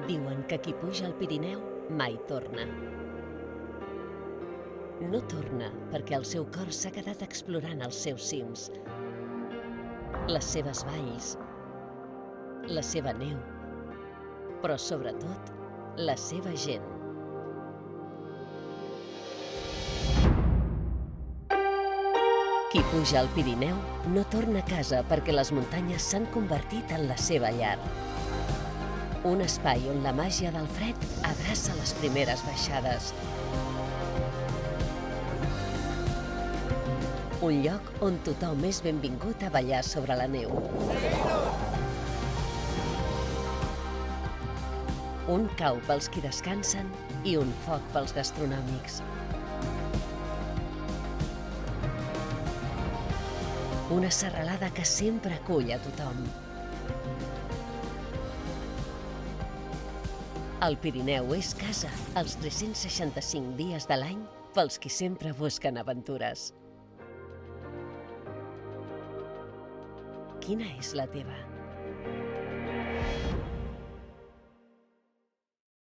Diuen que qui puja al Pirineu mai torna. No torna perquè el seu cor s'ha quedat explorant els seus cims, les seves valls, la seva neu, però sobretot la seva gent. Qui puja al Pirineu no torna a casa perquè les muntanyes s'han convertit en la seva llar. Un espai on la màgia del fred abraça les primeres baixades. Un lloc on tothom és benvingut a ballar sobre la neu. Un cau pels qui descansen i un foc pels gastronòmics. Una serralada que sempre acull a tothom. El Pirineu és casa els 365 dies de l'any pels qui sempre busquen aventures. Quina és la teva?